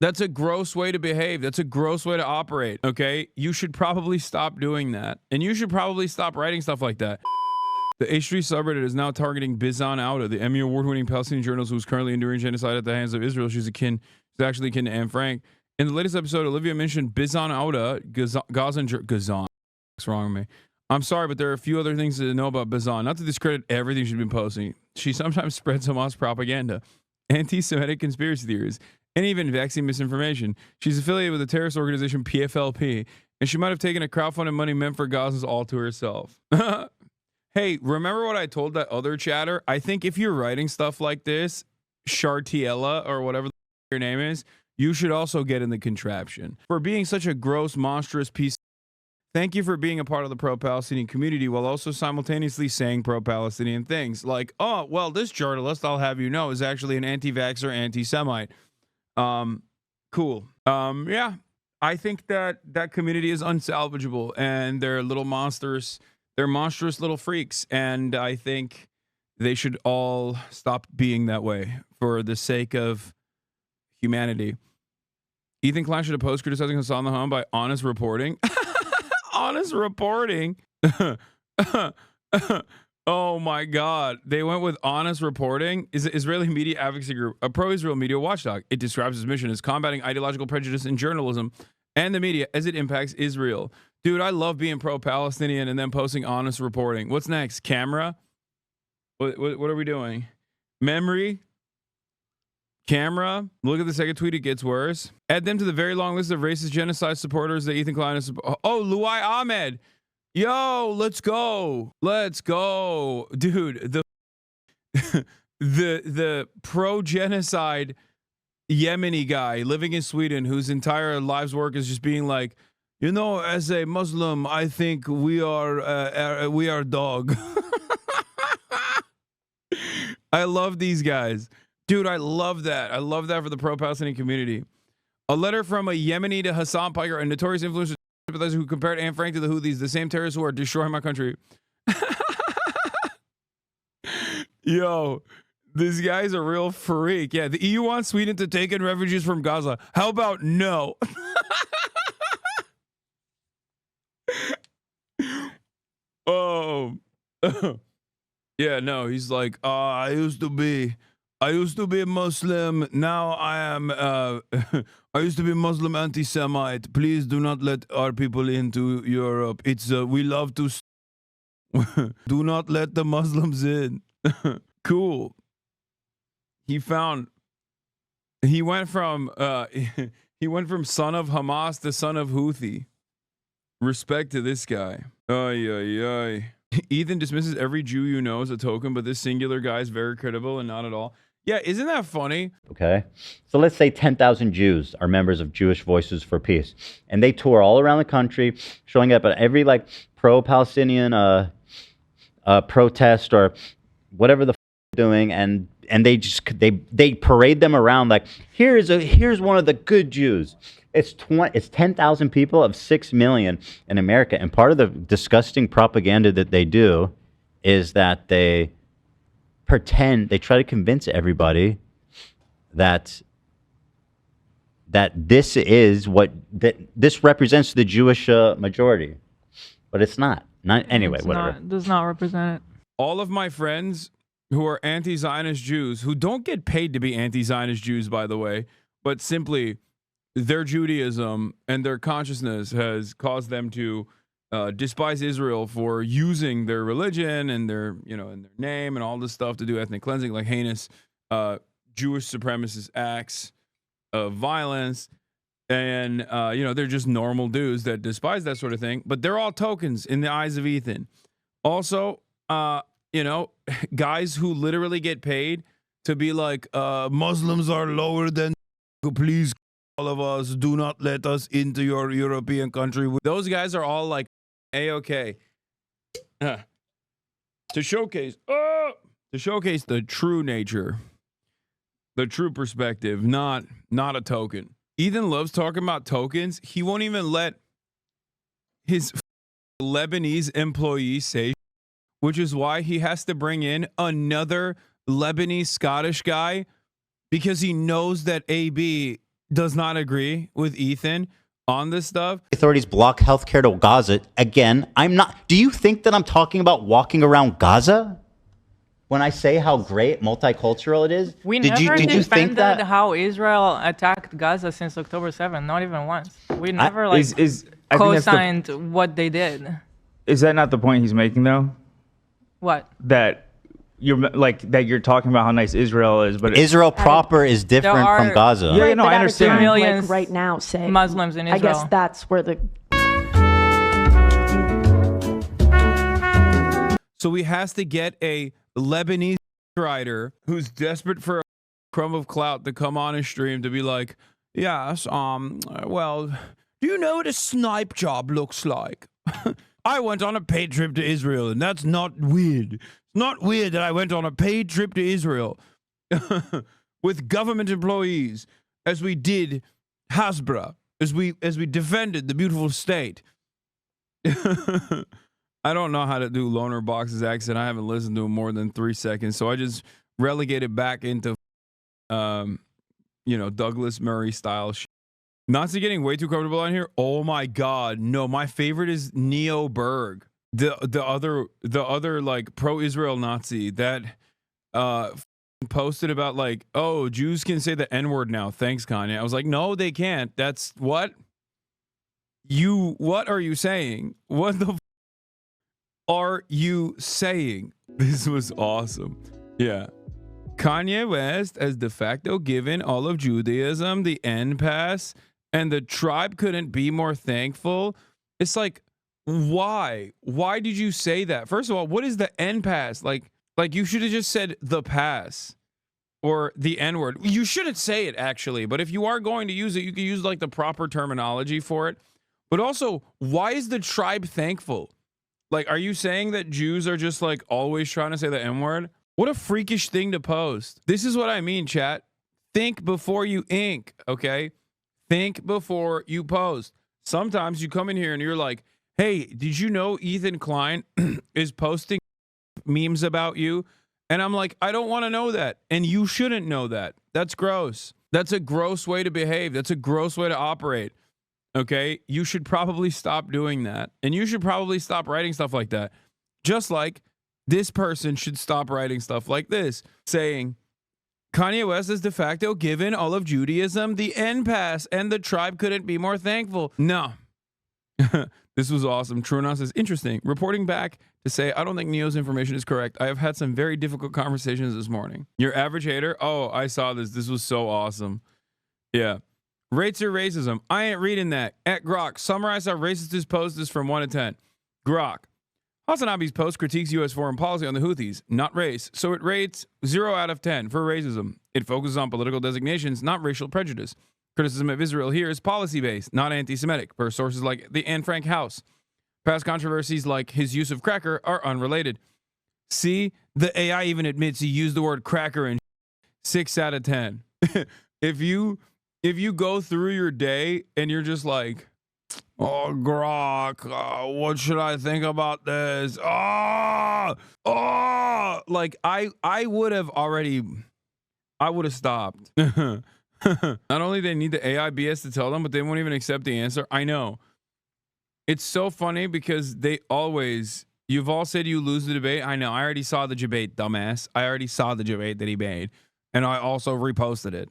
That's a gross way to behave. That's a gross way to operate. Okay. You should probably stop doing that. And you should probably stop writing stuff like that. The H3 subreddit is now targeting Bisan Owda, the Emmy Award-winning Palestinian journalist who is currently enduring genocide at the hands of Israel. She's actually kin to Anne Frank. In the latest episode, Olivia mentioned Bisan Owda, Gazan. What's wrong with me? I'm sorry, but there are a few other things to know about Bisan. Not to discredit everything she's been posting. She sometimes spreads Hamas propaganda, anti-Semitic conspiracy theories, and even vaccine misinformation. She's affiliated with the terrorist organization PFLP, and she might have taken a crowdfunded money meant for Gazans all to herself. Hey, remember what I told that other chatter? I think if you're writing stuff like this, Shartiella or whatever your name is, you should also get in the contraption. For being such a gross, monstrous piece. Thank you for being a part of the pro-Palestinian community while also simultaneously saying pro-Palestinian things. Like, oh, well, this journalist, I'll have you know, is actually an anti-vaxxer, anti-Semite. Cool. Yeah, I think that community is unsalvageable and they're little monsters. They're monstrous little freaks, and I think they should all stop being that way for the sake of humanity. Ethan Klein should have post criticizing Hassan the Hum by honest reporting. Honest reporting? Oh my God. They went with honest reporting. Is an Israeli media advocacy group, a pro-Israel media watchdog. It describes its mission as combating ideological prejudice in journalism and the media as it impacts Israel. Dude, I love being pro-Palestinian and then posting honest reporting. What's next? Camera? What are we doing? Memory? Camera? Look at the second tweet. It gets worse. Add them to the very long list of racist genocide supporters that Ethan Klein is. Oh, Luai Ahmed. Yo, let's go. Let's go. Dude, the pro-genocide Yemeni guy living in Sweden whose entire life's work is just being like, you know, as a Muslim, I think we are dog. I love these guys. Dude, I love that. I love that for the pro-Palestinian community. A letter from a Yemeni to Hasan Piker, a notorious influencer who compared Anne Frank to the Houthis, the same terrorists who are destroying my country. Yo, this guy's a real freak. Yeah, the EU wants Sweden to take in refugees from Gaza. How about no? Oh. Yeah, no, he's like, I used to be Muslim. Now I am, I used to be Muslim anti-Semite. Please do not let our people into Europe. It's, we love to, do not let the Muslims in. Cool. He went from son of Hamas to son of Houthi. Respect to this guy. Ay, ay, ay. Ethan dismisses every Jew you know as a token, but this singular guy is very credible and not at all. Yeah, isn't that funny? Okay. So let's say 10,000 Jews are members of Jewish Voices for Peace. And they tour all around the country, showing up at every like pro-Palestinian protest or whatever the f they're doing, and they just they parade them around like, here's one of the good Jews. It's 10,000 people of 6 million in America, and part of the disgusting propaganda that they do is that they try to convince everybody that this represents the Jewish majority, but it's not. Anyway, whatever. It does not represent it. All of my friends who are anti-Zionist Jews, who don't get paid to be anti-Zionist Jews, by the way, but simply their Judaism and their consciousness has caused them to despise Israel for using their religion and their, and their name and all this stuff to do ethnic cleansing, like heinous Jewish supremacist acts of violence. And, they're just normal dudes that despise that sort of thing, but they're all tokens in the eyes of Ethan. Also, guys who literally get paid to be like, Muslims are lower than, please, all of us, do not let us into your European country. Those guys are all like A-okay. To showcase the true nature, the true perspective, not a token. Ethan loves talking about tokens. He won't even let his Lebanese employees say, which is why he has to bring in another Lebanese Scottish guy, because he knows that AB does not agree with Ethan on this stuff. Authorities block healthcare to Gaza. Again, I'm not. Do you think that I'm talking about walking around Gaza when I say how great multicultural it is? We did never you think defended that? how Israel attacked Gaza since October 7th, not even once. We never I think that's co-signed what they did. Is that not the point he's making though? What? That you're talking about how nice Israel is, but Israel proper is different from Gaza. Yeah, Right, no, but I at a understand. time, Millions like right now, say Muslims in I guess Israel. that's where the So we has to get a Lebanese writer who's desperate for a crumb of clout to come on his stream to be like, yes, well, do you know what a snipe job looks like? I went on a paid trip to Israel, and that's not weird. It's not weird that I went on a paid trip to Israel with government employees as we did Hasbra, as we defended the beautiful state. I don't know how to do Loner Box's accent. I haven't listened to him more than 3 seconds, so I just relegated back into, Douglas Murray style shit. Nazi getting way too comfortable on here. Oh my god, no! My favorite is Neo Berg, the other like pro-Israel Nazi that posted about like, oh, Jews can say the N-word now. Thanks, Kanye. I was like, no, they can't. That's what are you saying? What the are you saying? This was awesome. Yeah. Kanye West has de facto given all of Judaism the N pass, and the tribe couldn't be more thankful. It's like, why? Why did you say that? First of all, what is the N pass? Like you should have just said the pass or the N word. You shouldn't say it actually, but if you are going to use it, you can use like the proper terminology for it. But also, why is the tribe thankful? Like, are you saying that Jews are just like always trying to say the N word? What a freakish thing to post. This is what I mean, chat. Think before you ink, okay? Think before you post. Sometimes you come in here and you're like, hey, did you know Ethan Klein is posting memes about you? And I'm like, I don't want to know that. And you shouldn't know that. That's gross. That's a gross way to behave. That's a gross way to operate. Okay? You should probably stop doing that. And you should probably stop writing stuff like that. Just like this person should stop writing stuff like this, saying, Kanye West has de facto given all of Judaism the N pass, and the tribe couldn't be more thankful. No. This was awesome. Trunon says, interesting. Reporting back to say, I don't think Neo's information is correct. I have had some very difficult conversations this morning. Your average hater? Oh, I saw this. This was so awesome. Yeah. Rates or racism? I ain't reading that. At Grok, summarize how racist his post is from 1 to 10. Grok. Hasanabi's post critiques U.S. foreign policy on the Houthis, not race, so it rates 0 out of 10 for racism. It focuses on political designations, not racial prejudice. Criticism of Israel here is policy-based, not anti-Semitic, per sources like the Anne Frank House. Past controversies like his use of cracker are unrelated. See, the AI even admits he used the word cracker in 6 out of 10. If you go through your day and you're just like, oh, Grok, what should I think about this? Like I would have stopped. Not only they need the AI BS to tell them, but they won't even accept the answer. I know. It's so funny because you've all said you lose the debate. I know. I already saw the debate, dumbass. I already saw the debate that he made. And I also reposted it.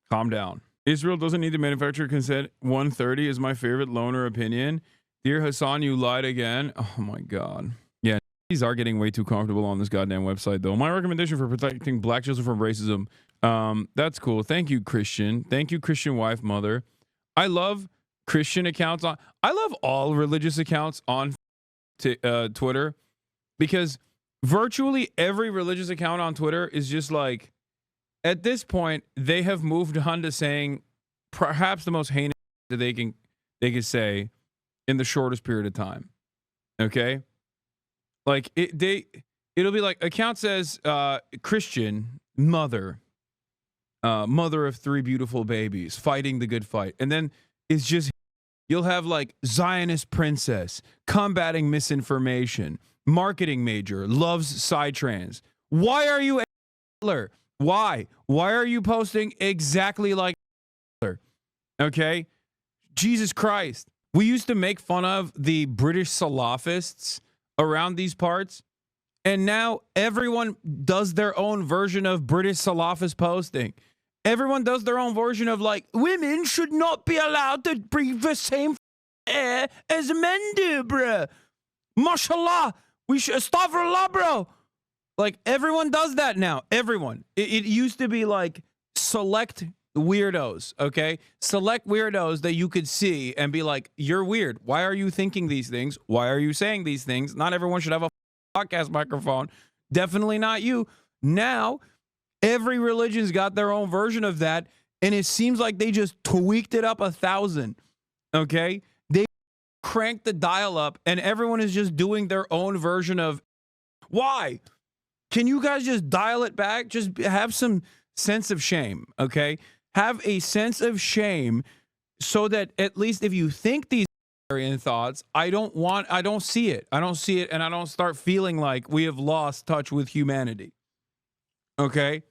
Calm down. Israel doesn't need to manufacture consent. 130 is my favorite loner opinion. Dear Hasan, you lied again. Oh my God. Yeah, these are getting way too comfortable on this goddamn website though. My recommendation for protecting black children from racism. That's cool. Thank you, Christian. Thank you, Christian wife, mother. I love Christian accounts I love all religious accounts on Twitter, because virtually every religious account on Twitter is just like, at this point, they have moved on to saying perhaps the most heinous that they can say in the shortest period of time. Okay, like it'll be like account says Christian mother of 3 beautiful babies fighting the good fight, and then it's just you'll have like Zionist princess combating misinformation, marketing major loves side trans. Why are you a? Why are you posting exactly like Hitler? Okay? Jesus Christ. We used to make fun of the British Salafists around these parts, and now everyone does their own version of British Salafist posting. Everyone does their own version of, like, women should not be allowed to breathe the same air as men do, bruh. Mashallah. We should, astaghfirullah, bro. Like, everyone does that now. Everyone. It used to be like select weirdos, okay? Select weirdos that you could see and be like, you're weird. Why are you thinking these things? Why are you saying these things? Not everyone should have a podcast microphone. Definitely not you. Now, every religion's got their own version of that, and it seems like they just tweaked it up 1,000, okay? They cranked the dial up, and everyone is just doing their own version of, why? Can you guys just dial it back? Just have some sense of shame, okay? Have a sense of shame so that at least if you think these thoughts, I don't see it. I don't see it, and I don't start feeling like we have lost touch with humanity. Okay?